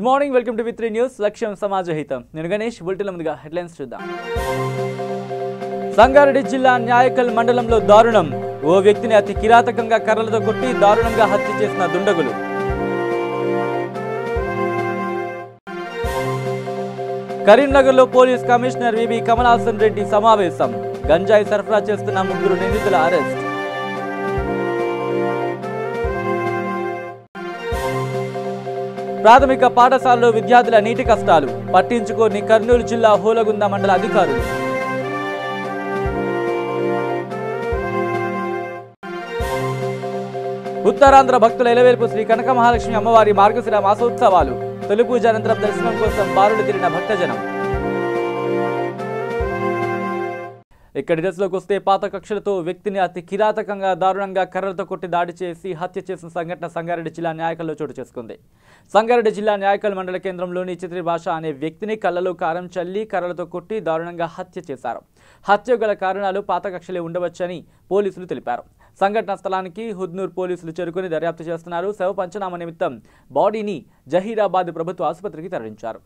Morning, welcome to V3 news. లక్ష్యం సమాజ హితం. నేను గణేష్. బులెటిన్ల ముందుగా హెడ్లైన్స్ చూద్దాం. సంగారెడ్డి జిల్లా న్యాయకల్ మండలంలో దారుణం. ఓ వ్యక్తిని అతి కిరాతకంగా కర్రలతో కొట్టి దారుణంగా హత్య చేసిన దుండగులు. కరీంనగర్లో police commissioner VB Kamalasan Reddy సమావేశం. గంజాయి సరఫరా చేస్తున్న 3 నిందితుల అరెస్ట్. ప్రాథమిక పాఠశాలలో విద్యార్థుల నీటి కష్టాలు పట్టించుకోని కర్నూలు జిల్లా హోలగుంద మండల అధికారులు. ఉత్తరాంధ్ర భక్తుల ఎలవేల్పు శ్రీ కనక మహాలక్ష్మి అమ్మవారి మార్గశిర మాసోత్సవాలు. తొలి పూజ అనంతరం దర్శనం కోసం బారులు తిరిగిన భక్తజనం. ఇక్కడ డీటెయిల్స్లోకి వస్తే, పాత కక్షలతో వ్యక్తిని అతి కిరాతకంగా దారుణంగా కర్రలతో కొట్టి దాడి చేసి హత్య చేసిన సంఘటన సంగారెడ్డి జిల్లా న్యాయకల్లో చోటు చేసుకుంది. సంగారెడ్డి జిల్లా న్యాయకల్ మండల కేంద్రంలోని చిత్రి భాష అనే వ్యక్తిని కళ్ళలో కారం చల్లి కర్రలతో కొట్టి దారుణంగా హత్య చేశారు. హత్య గల కారణాలు పాత కక్షలే ఉండవచ్చని పోలీసులు తెలిపారు. సంఘటన స్థలానికి హుద్నూర్ పోలీసులు చేరుకుని దర్యాప్తు చేస్తున్నారు. శవ పంచనామా నిమిత్తం బాడీని జహీరాబాద్ ప్రభుత్వ ఆసుపత్రికి తరలించారు.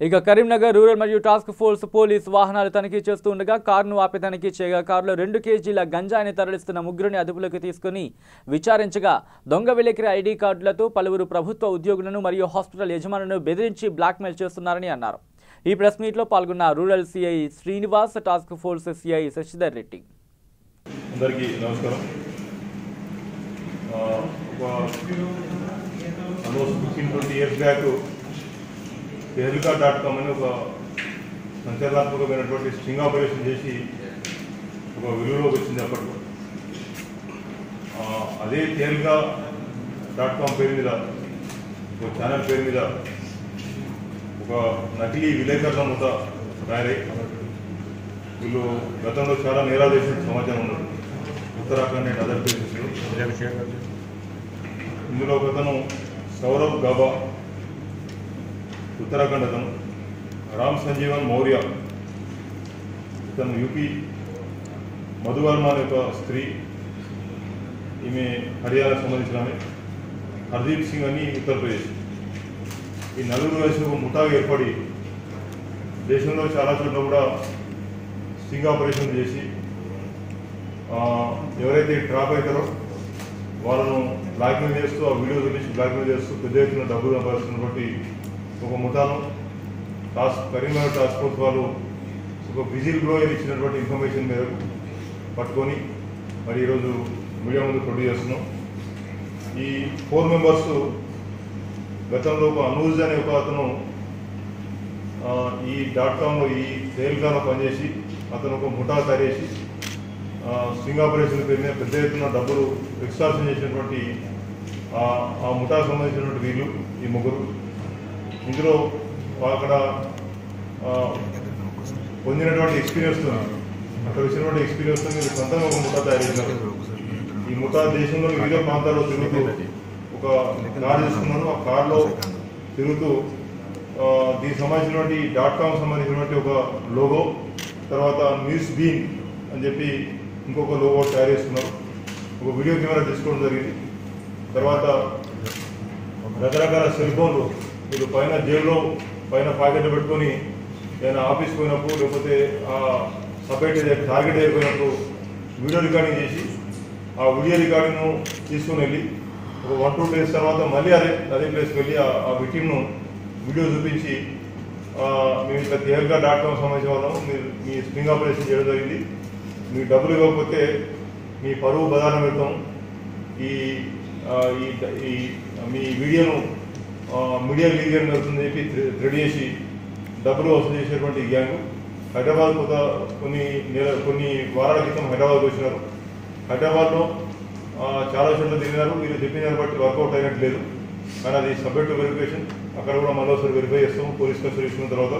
ఇక కరీంనగర్ రూరల్ మరియు టాస్క్ ఫోర్స్ పోలీస్ వాహనాలు తనిఖీ చేస్తూ ఉండగా కారును ఆపి తనిఖీ చేయగా కారులో 2 కేజీల గంజాయిని తరలిస్తున్న 3 అదుపులోకి తీసుకుని విచారించగా దొంగ విలేకరి ఐడి కార్డులతో పలువురు ప్రభుత్వ ఉద్యోగులను మరియు హాస్పిటల్ యజమానులను బెదిరించి బ్లాక్మెయిల్ చేస్తున్నారని అన్నారు. ఈ ప్రెస్ మీట్లో పాల్గొన్న rural CI Srinivas, task force CI Sasidhar Reddy. అందరికీ నమస్కారం. ఆల్మోస్ట్ 15-20 years బ్యాక్ tehelka.com అని ఒక సంచలనాత్మకమైనటువంటి స్ట్రింగ్ ఆపరేషన్ చేసి ఒక విలువలోకి వచ్చింది. అప్పట్లో అదే tehelka.com పేరు మీద, ఒక ఛానల్ పేరు మీద ఒక నకిలీ విలేకరుల ముఠ తయారై వీళ్ళు గతంలో చాలా నేరాలు చేసిన సమాచారం ఉన్నది. ఉత్తరాఖండ్ అండ్ అదర్ ప్లేసెస్లో ఇందులో ఒక అతను సౌరభ్ గబా, ఉత్తరాఖండ్ అతను, రామ్ సంజీవన్ మౌర్య ఇతను యూపీ, మధువర్మ అనే ఒక స్త్రీ, ఈమె హర్యానా సంబంధించిన ఆమె, హర్దీప్ సింగ్ అని ఉత్తరప్రదేశ్. ఈ 4 కలిసి ఒక ముఠాగా ఏర్పడి దేశంలో చాలా చోట్ల కూడా స్టింగ్ ఆపరేషన్ చేసి ఎవరైతే ట్రాప్ అవుతారో వాళ్ళను బ్లాక్మెయిల్ చేస్తూ, ఆ వీడియో చూపించి బ్లాక్మెయిల్ చేస్తూ పెద్ద ఎత్తున డబ్బులు సంపాదిస్తున్నటువంటి ఒక ముఠాను కరీంనగర్ టాస్క్ ఫోర్స్ వాళ్ళు ఒక విజిల్ బ్లోయర్ ఇచ్చినటువంటి ఇన్ఫర్మేషన్ మేరకు పట్టుకొని మరి ఈరోజు మీడియా ముందు ప్రొడ్యూస్ చేస్తున్నాం. ఈ 4 మెంబర్స్ గతంలో ఒక అనూజ్ అనే ఒక అతను ఈ .comలో ఈ tehelka పనిచేసి అతను ఒక ముఠా తయారు చేసి స్ట్రింగ్ ఆపరేషన్ పేరు మీద పెద్ద ఎత్తున డబ్బులు ఎక్స్ట్రాక్షన్ చేసినటువంటి ఆ ముఠాకు సంబంధించినటువంటి వీళ్ళు ఈ 3. ఇందులో అక్కడ పొందినటువంటి ఎక్స్పీరియన్స్తో, అక్కడ వచ్చినటువంటి ఎక్స్పీరియన్స్తో మీరు సొంతంగా ఒక ముఠా తయారు చేసినారు. ఈ ముఠా దేశంలో వివిధ ప్రాంతాల్లో తిరుగుతూ ఒక కారు తీసుకున్నాను. ఆ కారులో తిరుగుతూ దీనికి సంబంధించినటువంటి .com సంబంధించినటువంటి ఒక లోగో, తర్వాత న్యూస్ బీన్ అని చెప్పి ఇంకొక లోగో తయారు చేసుకున్నారు. ఒక వీడియో కెమెరా తీసుకోవడం జరిగింది. తర్వాత రకరకాల సెల్ ఫోన్లు వీళ్ళు పైన జేబులో పైన పాకెట్లు పెట్టుకొని ఏదైనా ఆఫీస్కి పోయినప్పుడు లేకపోతే సపరేట్ టార్గెట్ అయిపోయినప్పుడు వీడియో రికార్డింగ్ చేసి ఆ వీడియో రికార్డింగ్ను తీసుకుని వెళ్ళి ఒక 1-2 days తర్వాత మళ్ళీ అదే ప్లేస్కి వెళ్ళి ఆ విక్టిమ్ను వీడియో చూపించి మేము ఇట్లా tehelka.com సంబంధించిన వాళ్ళము, మీ స్ట్రింగ్ ఆపరేషన్ చేయడం జరిగింది, మీకు డబ్బులు ఇవ్వకపోతే మీ పరువు బదాన పెడతాం, మీ వీడియోను మీడియా లీక్ చేయడం జరుగుతుందని చెప్పి థ్రెడ్ చేసి డబ్బులు వసూలు చేసేటువంటి గ్యాంగ్ హైదరాబాద్ కొన్ని వారాల క్రితం హైదరాబాద్కి వచ్చినారు. హైదరాబాద్లో చాలా చోట్ల తిరిగినారు. మీరు చెప్పిన బట్టి వర్కౌట్ అయినట్లేదు, కానీ అది సబ్జెక్ట్ టు వెరిఫికేషన్. అక్కడ కూడా మరోసారి వెరిఫై చేస్తాము పోలీస్ కస్టడీ ఇచ్చిన తర్వాత.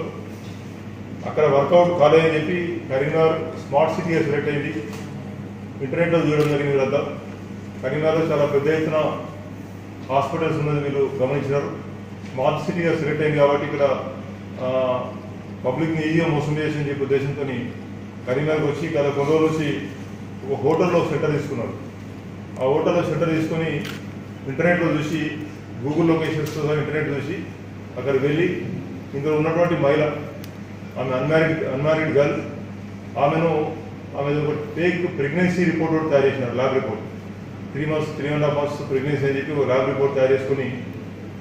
అక్కడ వర్కౌట్ కాలేదని చెప్పి కరీంనగర్ స్మార్ట్ సిటీగా సెలెక్ట్ అయింది. ఇంటర్నెట్లో చూడడం జరిగింది. వీళ్ళంతా కరీంనగర్లో చాలా పెద్ద ఎత్తున హాస్పిటల్స్ ఉన్నది వీళ్ళు గమనించినారు. స్మార్ట్ సిటీగా సెలెక్ట్ అయింది కాబట్టి ఇక్కడ పబ్లిక్ని ఈజీగా మోసం చేసి చెప్పే ఉద్దేశంతో కరీంనగర్కి వచ్చి గత కొన్ని రోజులు వచ్చి ఒక హోటల్లో షెల్టర్ తీసుకున్నారు. ఆ హోటల్లో షెల్టర్ తీసుకొని ఇంటర్నెట్లో చూసి గూగుల్ లొకేషన్స్తో ఇంటర్నెట్ చూసి అక్కడ వెళ్ళి ఇందులో ఉన్నటువంటి మహిళ, ఆమె అన్మ్యారీడ్ గర్ల్, ఆమె ఒక ఫేక్ ప్రెగ్నెన్సీ రిపోర్ట్ కూడా తయారు చేసినారు. ల్యాబ్ రిపోర్ట్ 3.5 months ప్రెగ్నెన్సీ అని చెప్పి ఒక ల్యాబ్ రిపోర్ట్ తయారు చేసుకుని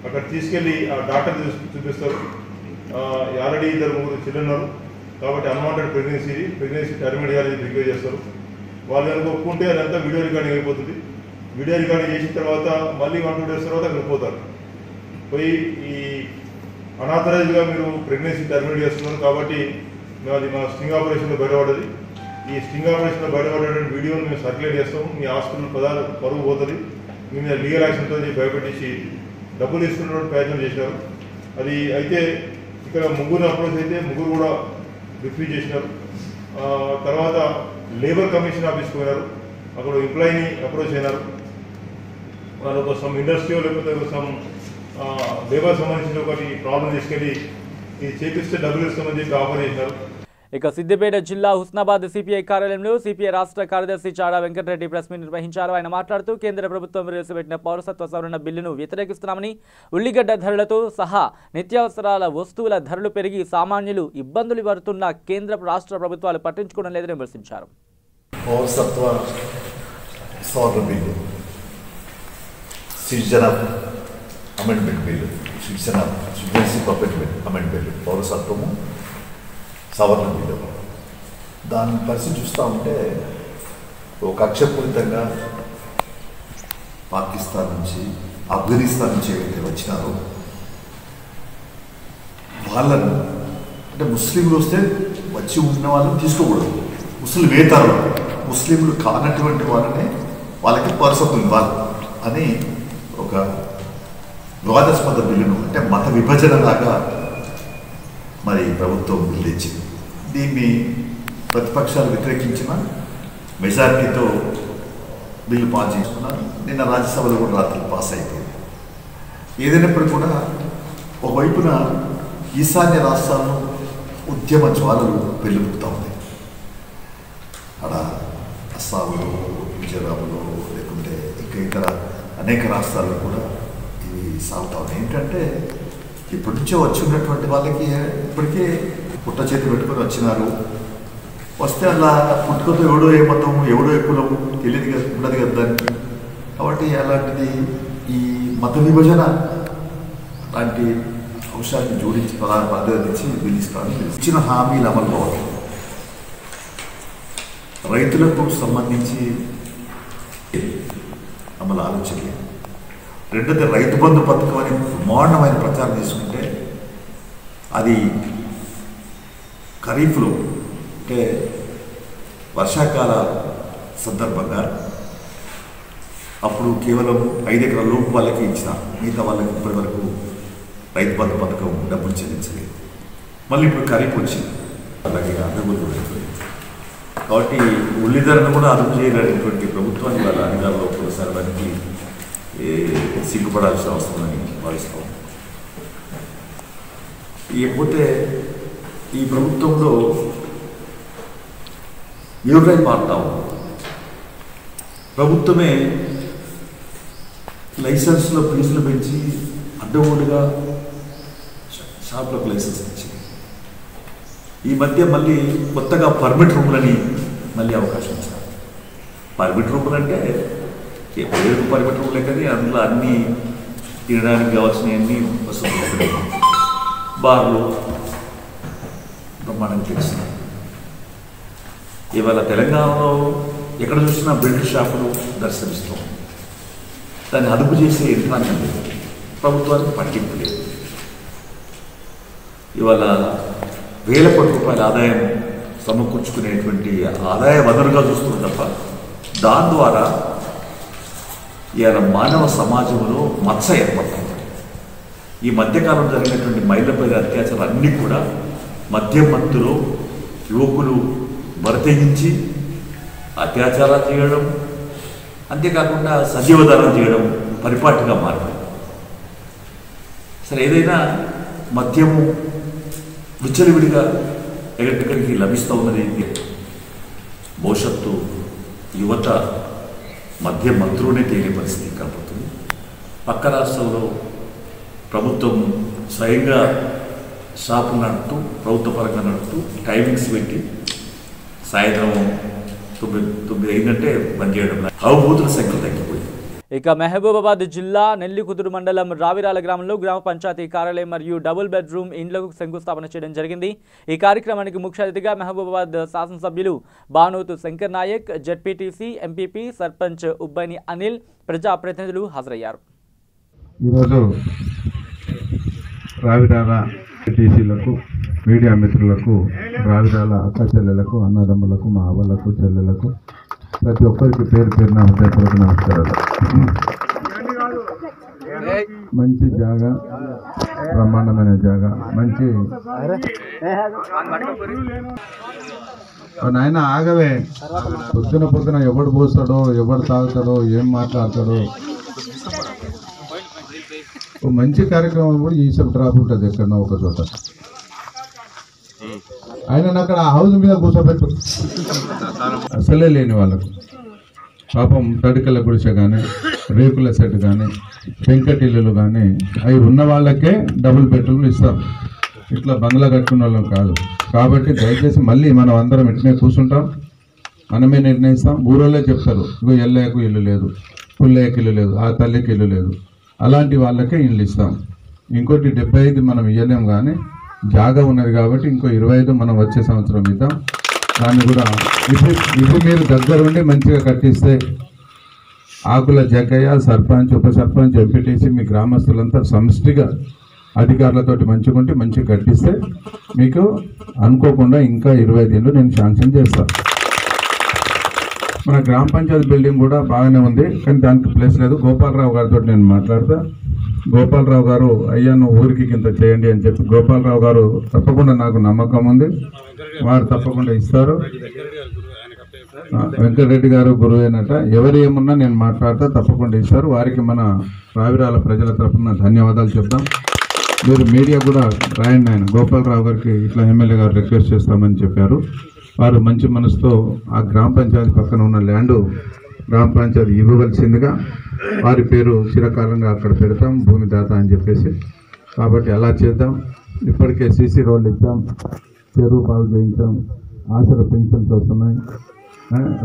అక్కడ తీసుకెళ్ళి ఆ డాక్టర్ చూపిస్తారు. ఆల్రెడీ 2-3 చిల్డ్రన్ ఉన్నారు కాబట్టి అన్వాంటెడ్ ప్రెగ్నెన్సీ టర్మినేట్ చేయాలని రిక్వెస్ట్ చేస్తారు. వాళ్ళు కనుక ఒప్పుకుంటే అదంతా వీడియో రికార్డింగ్ అయిపోతుంది. వీడియో రికార్డింగ్ చేసిన తర్వాత మళ్ళీ 1-2 days తర్వాత అక్కడ పోతారు. పోయి ఈ అనాథరైజ్గా మీరు ప్రెగ్నెన్సీ టర్మినేట్ చేస్తున్నారు కాబట్టి అది మా స్టింగ్ ఆపరేషన్లో బయటపడ్డది. ఈ స్టింగ్ ఆపరేషన్లో బయటపడేటువంటి వీడియోని మేము సర్క్యులేట్ చేస్తాం. మీ హాస్పిటల్ పరువు పోతుంది, మీ మీద లీగల్ యాక్షన్తో భయపెట్టేసి డబ్బులు తీసుకునేటువంటి ప్రయత్నం చేశారు. అది అయితే ఇక్కడ ముగ్గురు అప్రోచ్ అయితే ముగ్గురు కూడా రిఫ్యూజ్ చేసినారు. తర్వాత లేబర్ కమిషన్ ఆఫీస్కి పోయినారు. అక్కడ ఎంప్లాయీని అప్రోచ్ అయినారు. వాళ్ళు ఒక సమ్ ఇండస్ట్రీ లేకపోతే ఒక సమ్ లేబర్ సంబంధించిన ఒకటి ప్రాబ్లం తీసుకెళ్ళి ఇది చేపిస్తే డబ్బులు ఇస్తామని చెప్పి ఆఫర్ చేసినారు. ఇక సిద్దిపేట జిల్లా హుస్నాబాద్ సిపిఐ కార్యాలయంలో సిపిఐ రాష్ట్ర కార్యదర్శి చాడా వెంకటరెడ్డి ప్రెస్ మీట్ నిర్వహించారు. ఆయన మాట్లాడుతూ కేంద్ర ప్రభుత్వం ప్రవేశపెట్టిన పౌరసత్వ సవరణ బిల్లును వ్యతిరేకిస్తున్నామని, ఉల్లిగడ్డ ధరలతో సహా నిత్యావసరాల వస్తువుల ధరలు పెరిగి సామాన్యులు ఇబ్బందులు పడుతున్న కేంద్ర రాష్ట్ర ప్రభుత్వాలు పట్టించుకోవడం లేదని విమర్శించారు. పౌరసత్వ సవరణ bill, citizen amendment bill, citizenship amendment bill, పౌరసత్వము సవరణ బిల్లు. దాని పరిస్థితి చూస్తూ ఉంటే ఒక కక్షపూరితంగా పాకిస్తాన్ నుంచి, ఆఫ్ఘనిస్తాన్ నుంచి ఏవైతే వచ్చినారో వాళ్ళను, అంటే ముస్లింలు వస్తే వచ్చి ఉన్న వాళ్ళని తీసుకోకూడదు, ముస్లిమేతరులు, ముస్లింలు కానటువంటి వాళ్ళని వాళ్ళకి పౌరసత్వం ఇవ్వాలి అని ఒక వివాదాస్పద బిల్లును, అంటే మత విభజన లాగా మరి ప్రభుత్వం బిల్లు ఇచ్చింది. దీన్ని ప్రతిపక్షాలు వ్యతిరేకించిన మెజారిటీతో బిల్లు పాస్ చేసుకున్నారు. నిన్న రాజ్యసభలో కూడా రాత్రి పాస్ అయిపోయింది. ఏదైనప్పుడు కూడా ఒకవైపున ఈశాన్య రాష్ట్రాల్లో ఉద్యమ జ్వాలలు పెళ్ళిపుతా ఉన్నాయి. అక్కడ అస్సాంలో, మిజోరాంలో, లేకుంటే ఇంకా ఇతర అనేక రాష్ట్రాల్లో కూడా ఇవి సాగుతా ఉన్నాయి. ఏంటంటే ఇప్పటి నుంచో వచ్చి ఉన్నటువంటి వాళ్ళకి ఇప్పటికే పుట్ట చేతి పెట్టుకొని వచ్చినారు. వస్తే అలా పుట్టుకతో ఎవడో ఏ మతం, ఎవడో ఏ కులం తెలియదు కదా, ఉండదు కదా దానికి. కాబట్టి అలాంటిది ఈ మత విభజన లాంటి అంశాన్ని జోడించి ప్రాధాన్యతనిచ్చి బిల్లిస్తాను. ఇచ్చిన హామీలు అమలు కావాలి. రైతులకు సంబంధించి అమలు ఆలోచన లేదు. రెండోది రైతు బంధు పథకం అని బ్రహ్మాండమైన ప్రచారం తీసుకుంటే అది ఖరీఫ్లో, అంటే వర్షాకాల సందర్భంగా అప్పుడు కేవలం 5 ఎకరాల లోపు వాళ్ళకి ఇచ్చిన, మిగతా వాళ్ళకి ఇప్పటి వరకు రైతు బంధు పథకం డబ్బులు చెల్లించలేదు. మళ్ళీ ఇప్పుడు ఖరీఫ్ వచ్చింది, అలాగే అడ్డగోలు అయిపోయింది. కాబట్టి ఉల్లి ధరను కూడా అదుపు చేయలేనటువంటి ప్రభుత్వాన్ని వాళ్ళ అధికారంలో కొనసాగడానికి సిగ్గుపడాల్సిన అవసరమని భావిస్తాం. ఇకపోతే ఈ ప్రభుత్వంలో ఎవరై మారుతాము, ప్రభుత్వమే లైసెన్స్లో ఫీజులు పెంచి అడ్డగోలుగా షాపులకు లైసెన్స్ ఇచ్చింది. ఈ మధ్య మళ్ళీ కొత్తగా పర్మిట్ రూములని మళ్ళీ అవకాశం ఇచ్చారు. పర్మిట్ రూములు అంటే పేరుకు పర్మిట్ రూములే కానీ అందులో అన్నీ తినడానికి కావాల్సినవన్నీ వసతులు, బార్లు బ్రహ్మాండంగా తెలిసినాయి. ఇవాళ తెలంగాణలో ఎక్కడ చూసినా బెల్ట్ షాపులు దర్శనమిస్తాం. దాన్ని అదుపు చేసే యంత్రాంగం లేదు, ప్రభుత్వానికి పట్టింపు లేదు. ఇవాళ వేల కోట్ల రూపాయల ఆదాయం సమకూర్చుకునేటువంటి ఆదాయ వనరుగా చూస్తుంది తప్ప దాని ద్వారా ఇవాళ మానవ సమాజంలో మచ్చ ఏర్పడుతుంది. ఈ మధ్యకాలంలో జరిగినటువంటి మహిళపై అత్యాచారాలు అన్నీ కూడా మద్యం మత్తులో యువకులు బరితెగించి అత్యాచారాలు చేయడం, అంతేకాకుండా సజీవదానం చేయడం పరిపాటిగా మారింది. సరే, ఏదైనా మద్యము విచ్చలవిడిగా ఎక్కడికి లభిస్తూ ఉన్నది. భవిష్యత్తు యువత మద్య మంత్రులనే తేలే పరిస్థితి కనపడుతుంది. పక్క రాష్ట్రంలో ప్రభుత్వం స్వయంగా షాపులు నడుపుతూ ప్రభుత్వ పరంగా నడుపుతూ టైమింగ్స్ పెట్టి సాయంత్రం 9 అయిందంటే బంద్ చేయడం అవబోతుల సంఖ్య తగ్గిపోయింది. ఇక మహబూబాబాద్ జిల్లా నెల్లికుదురు మండలం రావిరాల గ్రామంలో గ్రామ పంచాయతీ కార్యాలయం మరియు డబుల్ బెడ్రూమ్ ఇండ్లకు శంకుస్థాపన చేయడం జరిగింది. ఈ కార్యక్రమానికి ముఖ్య అతిథిగా మహబూబాబాద్ శాసనసభ్యులు బానోతు శంకర్ నాయక్, జెడ్పీటీసీ, ఎంపీపీ, సర్పంచ్ ఉబ్బైని అనిల్, ప్రజాప్రతినిధులు హాజరయ్యారు. ఈరోజు రావిరాల టీసీలకు, మీడియా మిత్రులకు, రావిరాల అక్క చెల్లెలకు, అన్నదమ్ములకు, మా అవ్వలకు, చెల్లెలకు, ప్రతి ఒక్కరికి పేరు పేరున హృదయపూర్వక నమస్కారాలు. మంచి జాగా, బ్రహ్మాండమైన జాగా, మంచి నాయన ఆగవే. పొద్దున ఎవడు పోస్తాడో, ఎవడు తాగుతాడో, ఏం మాట్లాడతాడో. మంచి కార్యక్రమం కూడా ఈ సబ్ డ్రాప్ ఉంటుంది ఎక్కడన్నా ఒక చోట. ఆయన అక్కడ హౌస్ మీద కూర్చోబెట్టు. అసలే లేని వాళ్ళకు పాపం తడికల గుడిసె కానీ, రేకుల సెట్ కానీ, పెంకటిల్లులు కానీ అవి ఉన్న వాళ్ళకే డబుల్ బెడ్రూమ్లు ఇస్తాం. ఇట్లా బంగ్లా కట్టుకున్న వాళ్ళం కాదు. కాబట్టి దయచేసి మళ్ళీ మనం అందరం ఇట్నే కూర్చుంటాం, మనమే నిర్ణయిస్తాం. ఊరోళ్ళే చెప్తారు, ఇగో ఎల్లయ్యకు ఇల్లు లేదు, పుల్లయ్యకి ఇల్లు లేదు, ఆ తల్లికి ఇల్లు లేదు, అలాంటి వాళ్ళకే ఇల్లు ఇస్తాం. ఇంకోటి 75 మనం ఇవ్వలేం, కానీ జాగా ఉన్నది కాబట్టి ఇంకో 25 మనం వచ్చే సంవత్సరం ఇద్దాం. దాన్ని కూడా ఇది మీరు దగ్గర ఉండి మంచిగా కట్టిస్తే ఆకుల జగ్గయ్య, సర్పంచ్, ఉప సర్పంచ్, ఎంపీటీసీ, మీ గ్రామస్తులంతా సమిష్టిగా అధికారులతోటి మంచిగా ఉంటే మంచిగా కట్టిస్తే మీకు అనుకోకుండా ఇంకా 25 ఏళ్ళు నేను శాంక్షన్ చేస్తాను. మన గ్రామ పంచాయతీ బిల్డింగ్ కూడా బాగానే ఉంది, కానీ దానికి ప్లేస్ లేదు. గోపాలరావు గారితో నేను మాట్లాడతా. గోపాలరావు గారు, అయ్యా నువ్వు ఊరికి ఇంత చేయండి అని చెప్పి గోపాలరావు గారు తప్పకుండా, నాకు నమ్మకం ఉంది, వారు తప్పకుండా ఇస్తారు. వెంకటరెడ్డి గారు గురువేనట, ఎవరు ఏమున్నా నేను మాట్లాడతా, తప్పకుండా ఇస్తారు. వారికి మన రావిరాల ప్రజల తరఫున ధన్యవాదాలు చెప్తాం. మీరు మీడియా కూడా రాయండి. ఆయన గోపాలరావు గారికి ఇట్లా ఎమ్మెల్యే గారు రిక్వెస్ట్ చేస్తామని చెప్పారు. వారు మంచి మనసుతో ఆ గ్రామ పంచాయతీ పక్కన ఉన్న ల్యాండు గ్రామ పంచాయతీ ఇవ్వవలసిందిగా వారి పేరు చిరకాలంగా అక్కడ పెడతాం, భూమి దాత అని చెప్పేసి. కాబట్టి అలా చేద్దాం. ఇప్పటికే సీసీ రోడ్లు ఇచ్చాం, చెరువు బాగు చేయించాం, ఆసరా పెన్షన్స్ వస్తున్నాయి,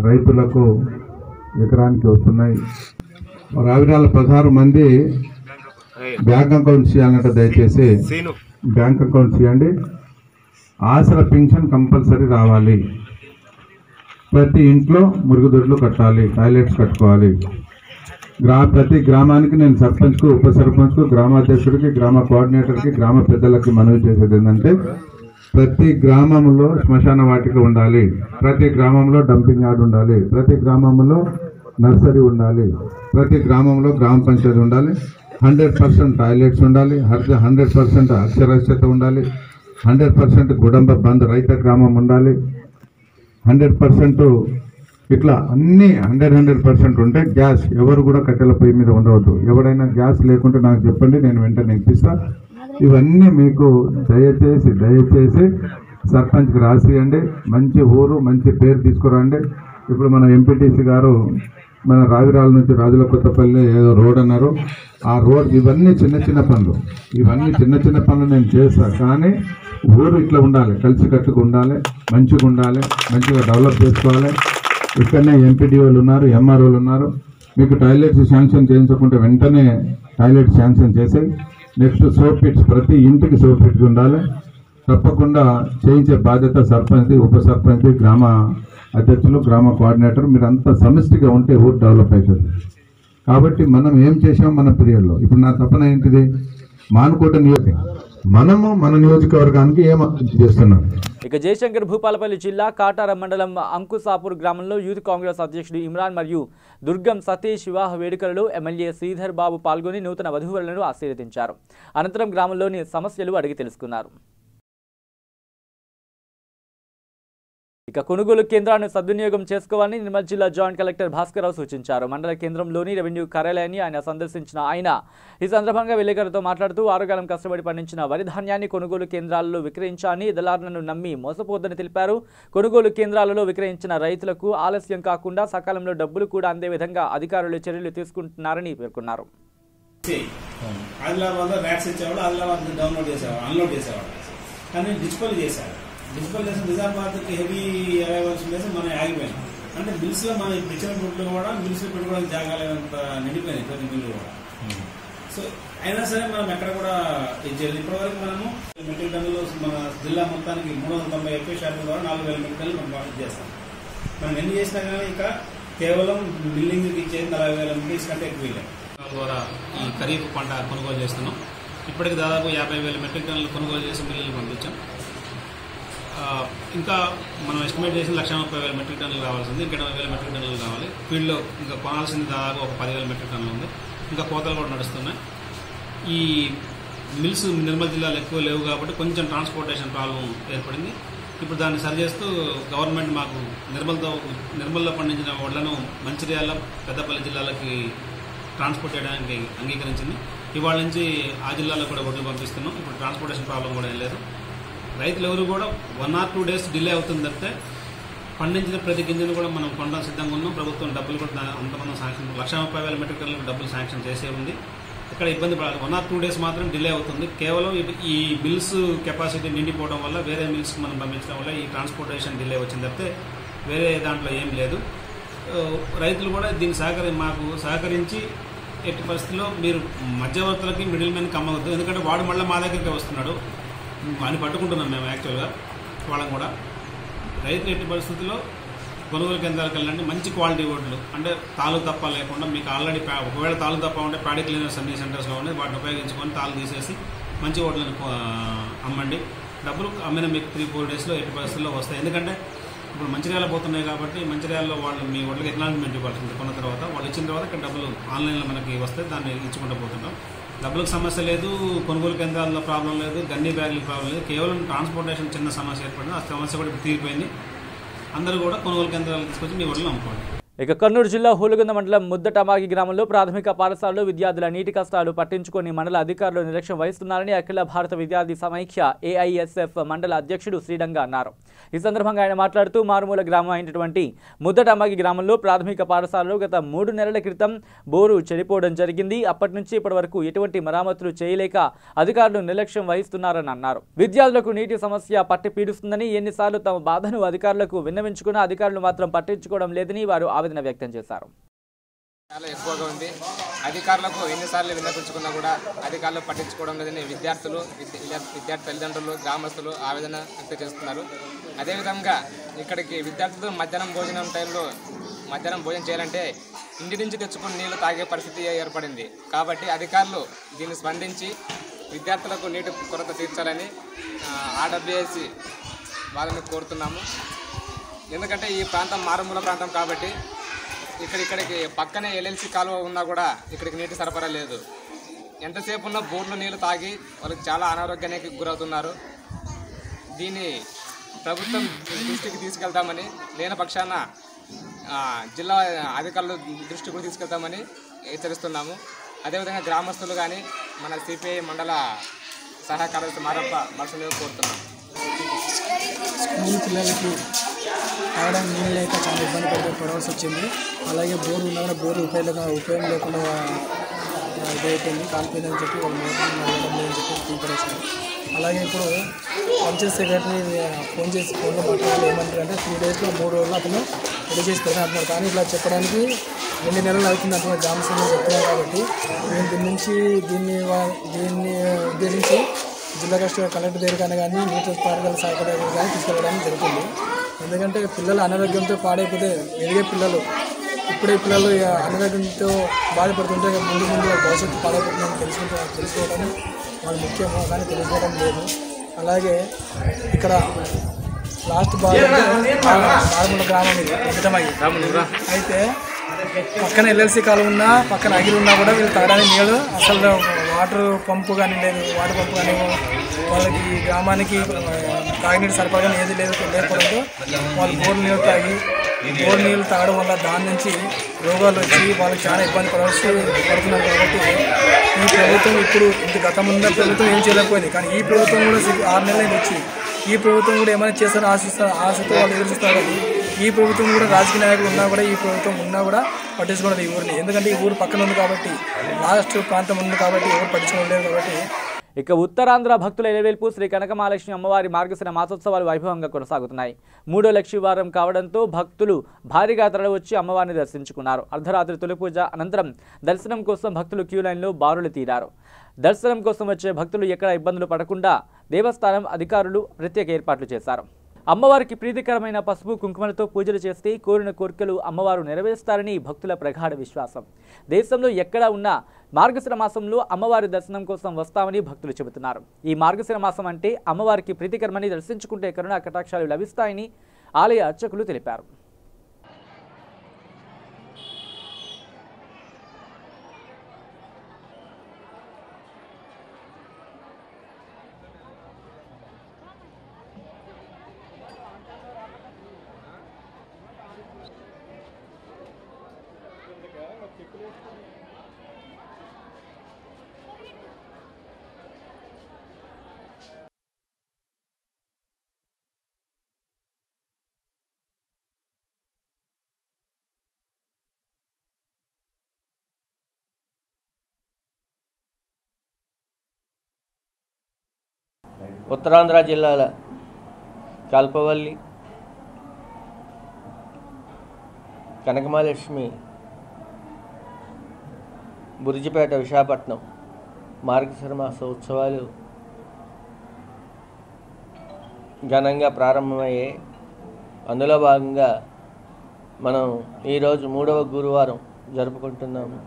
రైతులకు ఎకరానికి వస్తున్నాయి. రావిరాల 16 మంది బ్యాంక్ అకౌంట్స్ చేయాలంటే దయచేసి బ్యాంక్ అకౌంట్ చేయండి. ఆసరా పెన్షన్ కంపల్సరీ రావాలి. ప్రతి ఇంట్లో మురుగుదొడ్లు కట్టాలి, టాయిలెట్స్ కట్టుకోవాలి. ప్రతి గ్రామానికి నేను సర్పంచ్కు, ఉప సర్పంచ్కు, గ్రామాధ్యక్షుడికి, గ్రామ కోఆర్డినేటర్కి, గ్రామ పెద్దలకి మనవి చేసేది ఏంటంటే ప్రతి గ్రామంలో శ్మశాన వాటిక ఉండాలి, ప్రతి గ్రామంలో డంపింగ్ యార్డ్ ఉండాలి, ప్రతి గ్రామంలో నర్సరీ ఉండాలి, ప్రతి గ్రామంలో గ్రామ పంచాయతీ ఉండాలి, 100% టాయిలెట్స్ ఉండాలి, 100% అక్షరాస్యత ఉండాలి, 100% గుడంబ బంద్ రైత గ్రామం ఉండాలి, 100% ఇట్లా అన్నీ 100% ఉంటే గ్యాస్ ఎవరు కూడా కట్టెల పొయ్యి మీద ఉండవద్దు. ఎవడైనా గ్యాస్ లేకుంటే నాకు చెప్పండి, నేను వెంటనే ఇప్పిస్తా. ఇవన్నీ మీకు దయచేసి సర్పంచ్కి రాసియండి. మంచి ఊరు, మంచి పేరు తీసుకురండి. ఇప్పుడు మన ఎంపీటీసీ గారు మన రావిరాల నుంచి రాజుల కొత్తపల్లి ఏదో రోడ్ అన్నారు. ఆ రోడ్ ఇవన్నీ చిన్న పనులు, నేను చేస్తాను. కానీ ఊరు ఇట్లా ఉండాలి, కలిసికట్టుగా ఉండాలి, మంచిగా డెవలప్ చేసుకోవాలి. ఇక్కడనే ఎంపీడీఓలు ఉన్నారు, ఎంఆర్ఓలు ఉన్నారు. మీకు టాయిలెట్స్ శాంక్షన్ చేయించకుంటే వెంటనే టాయిలెట్ శాంక్షన్ చేసేయి. నెక్స్ట్ సోప్ పిట్స్, ప్రతి ఇంటికి సోప్ పిట్స్ ఉండాలి. తప్పకుండా చేయించే బాధ్యత సర్పంచ్, ఉప సర్పంచ్, గ్రామ అధ్యక్షులు, గ్రామ కోఆర్డినేటర్, మీరంతా సమిష్టిగా ఉంటే ఊరు డెవలప్ అవుతుంది. కాబట్టి మనం ఏం చేసాం మన పీరియడ్లో. ఇప్పుడు నా తపన ఏంటిది, మానుకోట మనము మన నియోజకవర్గానికి ఏం అభివృద్ధి చేస్తున్నాం. ఇక జయశంకర్ భూపాలపల్లి జిల్లా కాటార మండలం అంకుసాపూర్ గ్రామంలో యూత్ కాంగ్రెస్ అధ్యక్షుడు ఇమ్రాన్ మరియు దుర్గం సతీష్ వివాహ వేడుకలలో ఎమ్మెల్యే శ్రీధర్ బాబు పాల్గొని నూతన వధూవరులను ఆశీర్వదించారు. అనంతరం గ్రామంలోని సమస్యలు అడిగి తెలుసుకున్నారు. ఇక కొనుగోలు కేంద్రాన్ని సద్వినియోగం చేసుకోవాలని నిర్మల్ జిల్లా జాయింట్ కలెక్టర్ భాస్కర్రావు సూచించారు. మండల కేంద్రంలోని రెవెన్యూ కార్యాలయాన్ని ఆయన సందర్శించిన ఆయన ఈ సందర్భంగా విలేకరులతో మాట్లాడుతూ ఆరుగాలం కష్టపడి పండించిన వరి ధాన్యాన్ని కొనుగోలు కేంద్రాలలో విక్రయించాలని, దళారులను నమ్మి మోసపోవద్దని తెలిపారు. కొనుగోలు కేంద్రాలలో విక్రయించిన రైతులకు ఆలస్యం కాకుండా సకాలంలో డబ్బులు కూడా అందే విధంగా అధికారులు చర్యలు తీసుకుంటున్నారని పేర్కొన్నారు. ఆదిలాబాద్లో ర్యాక్స్ ఇచ్చేవాళ్ళు, ఆదిలాబాద్ డౌన్లోడ్ చేసేవాళ్ళు, అన్లోడ్ చేసేవాళ్ళు. కానీ డిజిటల్ చేశారు. డిజిటల్ చేసిన నిజామాబాద్కి హెవీ అరైవల్స్ ఉండేసి మనం ఆగిపోయినాం. అంటే మిల్స్లో మనం ఇచ్చిన గుడ్లు కూడా మిల్స్లో పెట్టుకోవడానికి జాగాలేనంత నిండిపోయినాయి ప్రతి మిల్లు కూడా. సో అయినా సరే మనం ఎక్కడ కూడా ఇచ్చేది. ఇప్పటివరకు మనము మెట్రిక్ టన్నులు మన జిల్లా మొత్తానికి 390 ఎక్కువ శాతం ద్వారా 4000 మెట్రిక్ టన్నులు మనం ప్రాసెస్ చేస్తాం. మనం ఎన్ని చేసినా కానీ ఇంకా కేవలం బిల్డింగ్కి ఇచ్చేది 40,000 మెట్రిక్స్ కంటే ఎక్కువ ద్వారా ఈ ఖరీఫ్ పంట కొనుగోలు చేస్తున్నాం. ఇప్పటికి దాదాపు 50,000 మెట్రిక్ టన్నులు కొనుగోలు చేసి మిల్లులు పంపించాం. ఇంకా మనం ఎస్టిమేట్ చేసిన 1,30,000 మెట్రిక్ టన్నులు కావాల్సింది. ఇంకా 20,000 మెట్రిక్ టన్నులు కావాలి. ఫీల్డ్లో ఇంకా కొనాల్సింది దాదాపు ఒక 10,000 మెట్రిక్ టన్నులు ఉంది. ఇంకా కోతలు కూడా నడుస్తున్నాయి. ఈ మిల్స్ నిర్మల్ జిల్లాలో ఎక్కువ లేవు కాబట్టి కొంచెం ట్రాన్స్పోర్టేషన్ ప్రాబ్లం ఏర్పడింది. ఇప్పుడు దాన్ని సరిచేస్తూ గవర్నమెంట్ మాకు నిర్మల్లో పండించిన వడ్లను మంచిర్యాల, పెద్దపల్లి జిల్లాలకి ట్రాన్స్పోర్ట్ చేయడానికి అంగీకరించింది. ఇవాళ నుంచి ఆ జిల్లాలో కూడా వడ్లు పంపిస్తున్నాం. ఇప్పుడు ట్రాన్స్పోర్టేషన్ ప్రాబ్లం కూడా ఏం లేదు. రైతులు ఎవరు కూడా 1 or 2 days డిలే అవుతుంది తప్పితే పండించిన ప్రతి గింజను కూడా మనం కొనడం సిద్ధంగా ఉన్నాం. ప్రభుత్వం డబ్బులు కూడా అంతమంది శాంక్షన్ 1,30,000 మెట్రిక్ టన్నులకు డబ్బులు శాంక్షన్ చేసే ఉంది. ఇక్కడ ఇబ్బంది పడాలి. 1 or 2 days మాత్రం డిలే అవుతుంది. కేవలం ఈ మిల్స్ కెపాసిటీ నిండిపోవడం వల్ల వేరే మిల్స్కి మనం పంపించడం వల్ల ఈ ట్రాన్స్పోర్టేషన్ డిలే వచ్చింది తప్పితే వేరే దాంట్లో ఏం లేదు. రైతులు కూడా దీన్ని మాకు సహకరించి ఎట్టి పరిస్థితుల్లో మీరు మధ్యవర్తులకి మిడిల్ మ్యాన్కి అమ్మవద్దు. ఎందుకంటే వాడు మళ్ళీ మా దగ్గరికి వస్తున్నాడు అని పట్టుకుంటున్నాం మేము. యాక్చువల్గా వాళ్ళని కూడా రైతులు ఎట్టి పరిస్థితుల్లో కొనుగోలు కేంద్రాలకు వెళ్ళండి. మంచి క్వాలిటీ వడ్లు అంటే తాలు తప్ప లేకుండా మీకు ఆల్రెడీ ఒకవేళ తాలు తప్ప ఉంటే ప్యాడీ క్లీనర్స్ అన్ని సెంటర్స్లో ఉన్నాయి. వాటిని ఉపయోగించుకొని తాలు తీసేసి మంచి వడ్లను అమ్మండి. డబ్బులు అమ్మిన మీకు 3-4 daysలో ఎట్టి పరిస్థితుల్లో వస్తాయి. ఎందుకంటే ఇప్పుడు మంచిర్యాల పోతున్నాయి కాబట్టి మంచిర్యాలలో వాళ్ళు మీ వడ్లకి ఎక్నాలజ్మెంట్ ఇవ్వాల్సింది. కొన్న తర్వాత వాళ్ళు ఇచ్చిన తర్వాత ఇక్కడ డబ్బులు ఆన్లైన్లో మనకి వస్తే దాన్ని ఇచ్చుకుంటూ పోతుంటాం. డబ్బులకు సమస్య లేదు, కొనుగోలు కేంద్రాల్లో ప్రాబ్లం లేదు, గన్నీ బ్యాగులకు ప్రాబ్లం లేదు. కేవలం ట్రాన్స్పోర్టేషన్ చిన్న సమస్య ఏర్పడింది. ఆ సమస్య కూడా తీరిపోయింది. అందరూ కూడా కొనుగోలు కేంద్రాలకు తీసుకొచ్చి మీ వడ్లు అమ్ముకోండి. ఇక కర్నూలు జిల్లా హూలుగొంద మండలం ముద్దటమాగి గ్రామంలో ప్రాథమిక పాఠశాలలో విద్యార్థుల నీటి కష్టాలు పట్టించుకొని మండల అధికారులు నిర్లక్ష్యం వహిస్తున్నారని అఖిల భారత విద్యార్థి సమైక్య AISF మండల అధ్యక్షుడు శ్రీరంగ అన్నారు. ఈ సందర్భంగా ఆయన మాట్లాడుతూ మారుమూల గ్రామం అయినటువంటి ముద్దటమాగి గ్రామంలో ప్రాథమిక పాఠశాలలో గత 3 నెలల క్రితం బోరు చెడిపోవడం జరిగింది. అప్పటి నుంచి ఇప్పటి వరకు ఎటువంటి మరామతులు చేయలేక అధికారులు నిర్లక్ష్యం వహిస్తున్నారని అన్నారు. విద్యార్థులకు నీటి సమస్య పట్టి పీడిస్తుందని ఎన్నిసార్లు తమ బాధను అధికారులకు విన్నవించుకున్న అధికారులు మాత్రం పట్టించుకోవడం లేదని వారు ఆవేదన వ్యక్తం చేశారు. చాలా ఎక్కువగా ఉంది. అధికారులకు ఎన్నిసార్లు విన్నపించుకున్నా కూడా అధికారులు పట్టించుకోవడం లేదని విద్యార్థులు, విద్యార్థి తల్లిదండ్రులు, గ్రామస్తులు ఆవేదన వ్యక్తం చేస్తున్నారు. అదేవిధంగా ఇక్కడికి విద్యార్థులు మధ్యాహ్నం భోజనం టైంలో మధ్యాహ్నం భోజనం చేయాలంటే ఇంటి నుంచి తెచ్చుకుని నీళ్లు తాగే పరిస్థితి ఏర్పడింది. కాబట్టి అధికారులు దీన్ని స్పందించి విద్యార్థులకు నీటి కొరత తీర్చాలని RWAC వాళ్ళని కోరుతున్నాము. ఎందుకంటే ఈ ప్రాంతం మారుమూల ప్రాంతం కాబట్టి ఇక్కడికి పక్కనే LLC కాలువ ఉన్నా కూడా ఇక్కడికి నీటి సరఫరా లేదు. ఎంతసేపు ఉన్న బోర్లు నీళ్లు తాగి వాళ్ళకి చాలా అనారోగ్యానికి గురవుతున్నారు. దీన్ని ప్రభుత్వం దృష్టికి తీసుకెళ్తామని, లేని పక్షాన జిల్లా అధికారుల దృష్టికి కూడా తీసుకెళ్తామని హెచ్చరిస్తున్నాము. అదేవిధంగా గ్రామస్తులు కానీ మన CPI మండల సహాయ కార్యదర్శి మారప్ప మనసులో కోరుతున్నాము. స్కూల్ పిల్లలకి తాగడానికి నీళ్ళు లేక చాలా ఇబ్బంది పడవలసి వచ్చింది. అలాగే బోరు ఉన్నా కూడా బోరు ఉపయోగం లేకుండా ఇదైపోయింది, కాలిపోయిందని చెప్పి వాళ్ళు మోటార్ లేదని చెప్పి తీపడేశారు. అలాగే ఇప్పుడు పంచాయత్ సెక్రటరీ ఫోన్లో మాట్లాడాలి. ఏమంటారు అంటే 3 daysలో 3 రోజులు అతను రెడీ చేసి పెడతాను అంటున్నారు. కానీ ఇలా చెప్పడానికి 2 నెలలు అవుతుంది అంటున్నారు గ్రామ సభలో చెప్తున్నారు. కాబట్టి మేము దీన్ని ఉద్దేశించి జిల్లా కలెక్టర్ దగ్గర కానీ నీటిపారుదల శాఖ దగ్గర కానీ తీసుకెళ్ళడానికి జరుగుతుంది. ఎందుకంటే పిల్లలు అనారోగ్యంతో పాడైపోతే ఎదిగే పిల్లలు ఇప్పుడే పిల్లలు అనారోగ్యంతో బాధపడుతుంటే ముందు భవిష్యత్తు పాడైపోతుందని తెలుసుకోవడం వాళ్ళు ముఖ్యము, కానీ తెలుసుకోవడం లేదు. అలాగే ఇక్కడ లాస్ట్ బాగా మారుమూల గ్రామం ఇది అయితే పక్కన LLC కాలువ ఉన్నా పక్కన అగిరి ఉన్నా కూడా వీళ్ళు తాగడానికి నీళ్ళు అసలు వాటర్ పంపు కానీ లేదు. వాటర్ పంపు కానీ వాళ్ళకి గ్రామానికి తాగినీటి సరఫరా ఏది లేకపోవడంతో వాళ్ళు బోర్ నీళ్ళు తాగడం వల్ల దాని నుంచి రోగాలు వచ్చి వాళ్ళకి చాలా ఇబ్బంది పడుతున్నారు. కాబట్టి ఈ ప్రభుత్వం ఇప్పుడు గతంలో ప్రభుత్వం ఏం చేయలేకపోయింది. కానీ ఈ ప్రభుత్వం కూడా 6 నెలలు వచ్చి ఈ ప్రభుత్వం కూడా ఏమైనా చేస్తారో ఆశతో వాళ్ళు ఎదురుస్తారు. కాబట్టి ఈ ప్రభుత్వం కూడా రాజకీయ నాయకులు ఉన్నా కూడా ఈ ప్రభుత్వం ఉన్నా కూడా పట్టించుకోవడం ఈ ఊరిని, ఎందుకంటే ఈ ఊరు పక్కన ఉంది కాబట్టి, లాస్ట్ ప్రాంతం ఉంది కాబట్టి ఎవరు పట్టించుకోలేదు కాబట్టి. ఇక ఉత్తరాంధ్ర భక్తుల ఎలవేల్పు శ్రీ కనకమహాలక్ష్మి అమ్మవారి మార్గశిర మాసోత్సవాలు వైభవంగా కొనసాగుతున్నాయి. 3వ లక్షవారం కావడంతో భక్తులు భారీగా తరలివచ్చి అమ్మవారిని దర్శించుకున్నారు. అర్ధరాత్రి తొలి పూజ అనంతరం దర్శనం కోసం భక్తులు క్యూ లైన్లో బారులు తీరారు. దర్శనం కోసం వచ్చే భక్తులు ఎక్కడ ఇబ్బందులు పడకుండా దేవస్థానం అధికారులు ప్రత్యేక ఏర్పాట్లు చేశారు. అమ్మవారికి ప్రీతికరమైన పసుపు కుంకుమలతో పూజలు చేస్తే కోరిన కోరికలు అమ్మవారు నెరవేరుస్తారని భక్తుల ప్రగాఢ విశ్వాసం. దేశంలో ఎక్కడ ఉన్నా మార్గశిర మాసంలో అమ్మవారి దర్శనం కోసం వస్తామని భక్తులు చెబుతున్నారు. ఈ మార్గశిర మాసం అంటే అమ్మవారికి ప్రీతికరమని దర్శించుకుంటే కరుణా కటాక్షాలు లభిస్తాయని ఆలయ అర్చకులు తెలిపారు. ఉత్తరాంధ్ర జిల్లాల కల్పవల్లి, కనకమహాలక్ష్మి, బురిజిపేట, విశాఖపట్నం మార్గశిర మాస ఉత్సవాలు ఘనంగా ప్రారంభమయ్యాయి. అందులో భాగంగా మనం ఈరోజు 3వ గురువారం జరుపుకుంటున్నాము.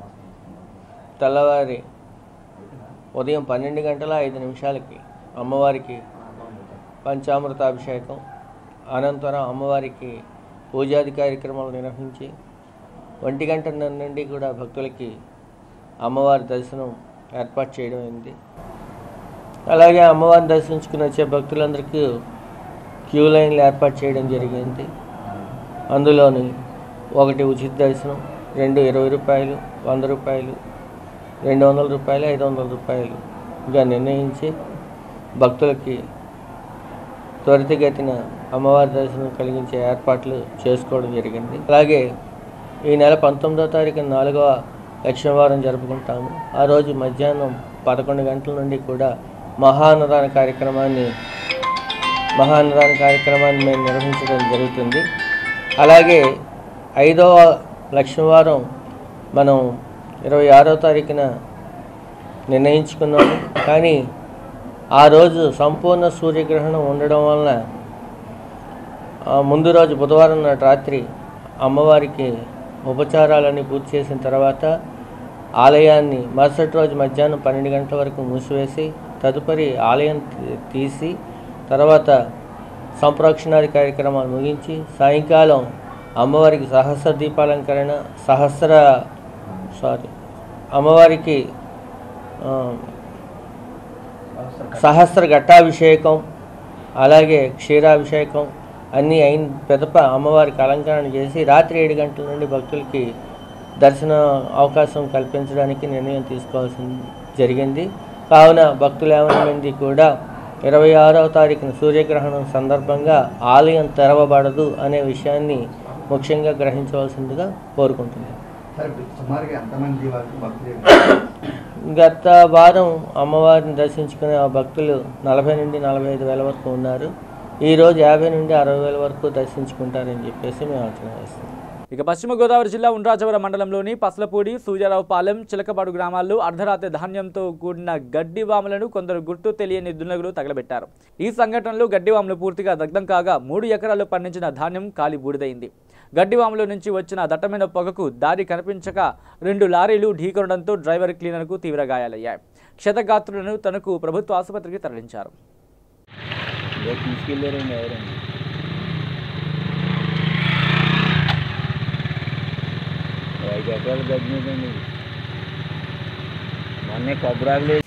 తెల్లవారి ఉదయం 12 గంటల 5 నిమిషాలకి అమ్మవారికి పంచామృతాభిషేకం, అనంతరం అమ్మవారికి పూజాది కార్యక్రమాలు నిర్వహించి 1 గంటన్నర నుండి కూడా భక్తులకి అమ్మవారి దర్శనం ఏర్పాటు చేయడం అయింది. అలాగే అమ్మవారిని దర్శించుకుని వచ్చే భక్తులందరికీ క్యూ లైన్లు ఏర్పాటు చేయడం జరిగింది. అందులోని 1 ఉచిత దర్శనం, 2 20 రూపాయలు, 100 రూపాయలు, 200 రూపాయలు, 500 రూపాయలుగా నిర్ణయించి భక్తులకి త్వరితగతిన అమ్మవారి దర్శనం కలిగించే ఏర్పాట్లు చేసుకోవడం జరిగింది. అలాగే ఈ నెల 19వ తారీఖున 4వ లక్షవారం జరుపుకుంటాము. ఆ రోజు మధ్యాహ్నం 11 గంటల నుండి కూడా మహాన్నదాన కార్యక్రమాన్ని మేము నిర్వహించడం జరుగుతుంది. అలాగే 5వ లక్షవారం మనం 26వ తారీఖున నిర్ణయించుకున్నాము. కానీ ఆ రోజు సంపూర్ణ సూర్యగ్రహణం ఉండడం వలన ముందు రోజు బుధవారం నాటి రాత్రి అమ్మవారికి ఉపచారాలన్నీ పూర్తి చేసిన తర్వాత ఆలయాన్ని మరుసటి రోజు మధ్యాహ్నం 12 గంటల వరకు మూసివేసి తదుపరి ఆలయం తీసి తర్వాత సంప్రోక్షణాది కార్యక్రమాలు ముగించి సాయంకాలం అమ్మవారికి సహస్ర దీపాలంకరణ, అమ్మవారికి సహస్ర ఘట్టాభిషేకం, అలాగే క్షీరాభిషేకం అన్నీ అయిన పెదప అమ్మవారికి అలంకరణ చేసి రాత్రి 7 గంటల నుండి భక్తులకి దర్శన అవకాశం కల్పించడానికి నిర్ణయం తీసుకోవాల్సి జరిగింది. కావున భక్తులు ఏమైనా కూడా 26వ తారీఖున సూర్యగ్రహణం సందర్భంగా ఆలయం తెరవబడదు అనే విషయాన్ని ముఖ్యంగా గ్రహించవలసిందిగా కోరుకుంటున్నాను. గత వారం అమ్మవారిని దర్శించుకునే భక్తులు 40 నుండి 45 వేల వరకు ఉన్నారు. ఈరోజు 50 నుండి 60 వేల వరకు దర్శించుకుంటారని చెప్పేసి మేము అంచనా వేస్తున్నాం. ఇక పశ్చిమ గోదావరి జిల్లా ఉండ్రాజవరం మండలంలోని పసలపూడి, సూర్యారావుపాలెం, చిలకపాడు గ్రామాల్లో అర్ధరాత్రి ధాన్యంతో కూడిన గడ్డివాములను కొందరు గుర్తు తెలియని దుండగులు తగలబెట్టారు. ఈ సంఘటనలో గడ్డివాములు పూర్తిగా దగ్ధం కాగా 3 ఎకరాల్లో పండించిన ధాన్యం కాలి బూడిదైంది. గడ్డివాముల నుంచి వచ్చిన దట్టమైన పొగకు దారి కనిపించక 2 లారీలు ఢీకొనడంతో డ్రైవర్, క్లీనర్కు తీవ్ర గాయాలయ్యాయి. క్షతగాత్రులను తనకు ప్రభుత్వ ఆసుపత్రికి తరలించారు. మొన్నే కొబ్బరాలు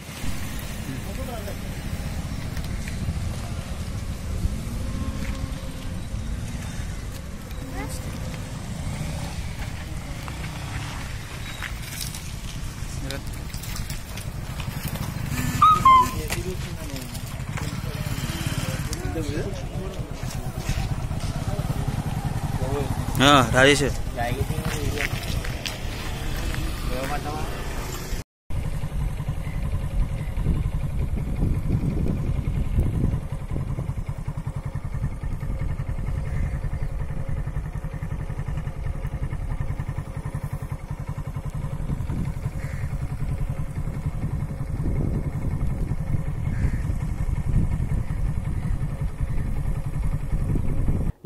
రాజేష్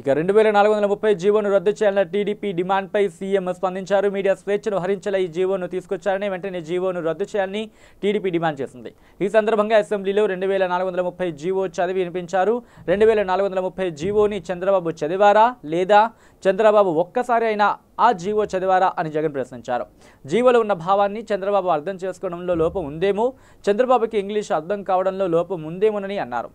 ఇక 2430 జీవోను రద్దు చేయాలన్న టీడీపీ డిమాండ్పై సీఎం స్పందించారు. మీడియా స్వేచ్ఛను హరించేలా ఈ జీవోను తీసుకొచ్చారని వెంటనే జీవోను రద్దు చేయాలని టీడీపీ డిమాండ్ చేసింది. ఈ సందర్భంగా అసెంబ్లీలో 2430 జీవో చదివి వినిపించారు. 2430 జీవోని చంద్రబాబు చదివారా లేదా చంద్రబాబు ఒక్కసారి అయినా ఆ జీవో చదివారా అని జగన్ ప్రశ్నించారు. జీవోలో ఉన్న భావాన్ని చంద్రబాబు అర్థం చేసుకోవడంలో లోపం ఉందేమో, చంద్రబాబుకి ఇంగ్లీష్ అర్థం కావడంలో లోపం ఉందేమోనని అన్నారు.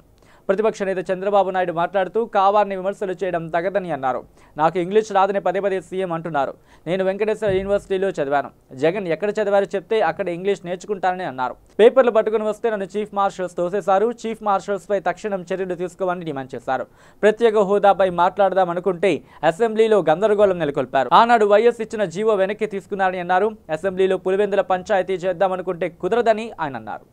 ప్రతిపక్ష నేత చంద్రబాబు నాయుడు మాట్లాడుతూ కావాలని విమర్శలు చేయడం తగదని అన్నారు. నాకు ఇంగ్లీష్ రాదని పదే పదే సీఎం అంటున్నారు. నేను వెంకటేశ్వర యూనివర్సిటీలో చదివాను. జగన్ ఎక్కడ చదివారో చెప్తే అక్కడ ఇంగ్లీష్ నేర్చుకుంటానని అన్నారు. పేపర్లు పట్టుకుని వస్తే నన్ను చీఫ్ మార్షల్స్ తోసేశారు. చీఫ్ మార్షల్స్పై తక్షణం చర్యలు తీసుకోవాలని డిమాండ్ చేశారు. ప్రత్యేక హోదాపై మాట్లాడదాం అనుకుంటే అసెంబ్లీలో గందరగోళం నెలకొల్పారు. ఆనాడు వైఎస్ ఇచ్చిన జీవో వెనక్కి తీసుకున్నారని అన్నారు. అసెంబ్లీలో పులివెందుల పంచాయతీ చేద్దామనుకుంటే కుదరదని ఆయన అన్నారు.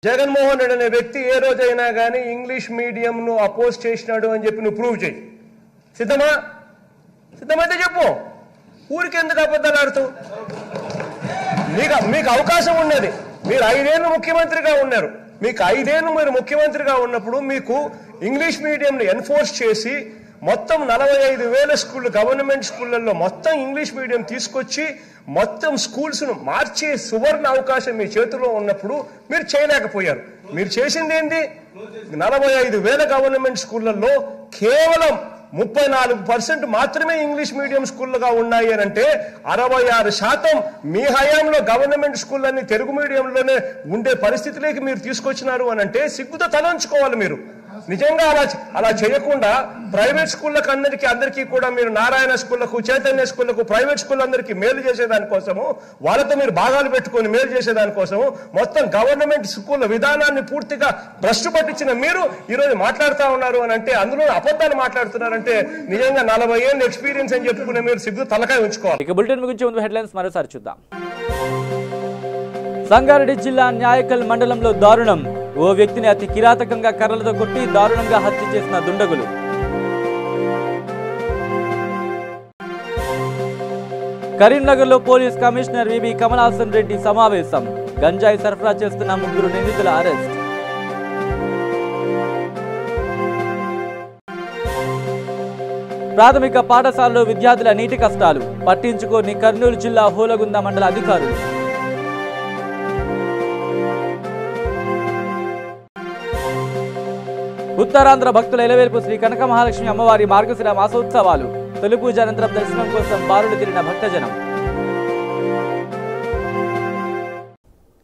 జగన్మోహన్ రెడ్డి అనే వ్యక్తి ఏ రోజైనా కానీ ఇంగ్లీష్ మీడియంను అపోజ్ చేసినాడు అని చెప్పి నువ్వు ప్రూవ్ చేయి. సిద్ధమా? సిద్ధమైతే చెప్పు. ఊరికి ఎందుకు అబద్ధాలు ఆడుతావు? మీకు అవకాశం ఉన్నది. మీరు 5 ఏళ్ళు ముఖ్యమంత్రిగా ఉన్నారు. మీకు 5 ఏళ్ళు మీరు ముఖ్యమంత్రిగా ఉన్నప్పుడు మీకు ఇంగ్లీష్ మీడియంని ఎన్ఫోర్స్ చేసి మొత్తం 45,000 స్కూళ్ళు గవర్నమెంట్ స్కూళ్ళల్లో మొత్తం ఇంగ్లీష్ మీడియం తీసుకొచ్చి మొత్తం స్కూల్స్ను మార్చే సువర్ణ అవకాశం మీ చేతిలో ఉన్నప్పుడు మీరు చేయలేకపోయారు. మీరు చేసింది ఏంటి? 45,000 గవర్నమెంట్ స్కూళ్ళల్లో కేవలం 34% మాత్రమే ఇంగ్లీష్ మీడియం స్కూళ్ళుగా ఉన్నాయి అని అంటే 66% మీ హయాంలో గవర్నమెంట్ స్కూళ్ళన్నీ తెలుగు మీడియంలోనే ఉండే పరిస్థితిలోకి మీరు తీసుకొచ్చినారు అని అంటే సిగ్గుతో తలంచుకోవాలి. మీరు నిజంగా అలా చేయకుండా ప్రైవేట్ స్కూళ్ళకు అందరికీ కూడా మీరు నారాయణ స్కూళ్లకు, చైతన్య స్కూళ్లకు, ప్రైవేట్ స్కూళ్ళందరికీ మేలు చేసేదానికోసము, వాళ్ళతో మీరు భాగాలు పెట్టుకుని మేలు చేసేదానికోసము మొత్తం గవర్నమెంట్ స్కూళ్ళ విధానాన్ని పూర్తిగా భ్రష్టు పట్టించిన మీరు ఈరోజు మాట్లాడుతూ ఉన్నారు అని అంటే, అందులో అబద్ధాలు మాట్లాడుతున్నారంటే నిజంగా 40 ఏళ్ళ ఎక్స్పీరియన్స్ అని చెప్పుకునే మీరు సిగ్గు తలకాయ ఉంచుకోవాలి. ఇక బులెటిన్ గురించి ముందు హెడ్లైన్స్ మరోసారి చూద్దాం. సంగారెడ్డి జిల్లా న్యాయకల్ మండలంలో దారుణం. ఓ వ్యక్తిని అతి కిరాతకంగా కర్రలతో కొట్టి దారుణంగా హత్య చేసిన దుండగులు. కరీంనగర్లో police commissioner VB Kamalasan Reddy సమావేశం. గంజాయి సరఫరా చేస్తున్న 3 నిందితుల అరెస్ట్. ప్రాథమిక పాఠశాలలో విద్యార్థుల నీటి కష్టాలు పట్టించుకోని కర్నూలు జిల్లా హోలగుంద మండల అధికారులు. ఉత్తరాంధ్ర భక్తుల ఎలవేల్పు శ్రీ కనక మహాలక్ష్మి అమ్మవారి మార్గశిర మాసోత్సవాలు. తొలి పూజ అనంతరం దర్శనం కోసం బారులు తిరిగిన భక్తజనం.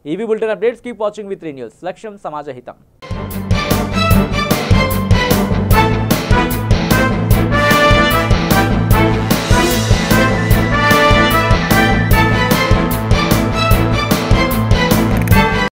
EV bulletin updates. Keep watching with 3 News. లక్ష్యం సమాజ హితం.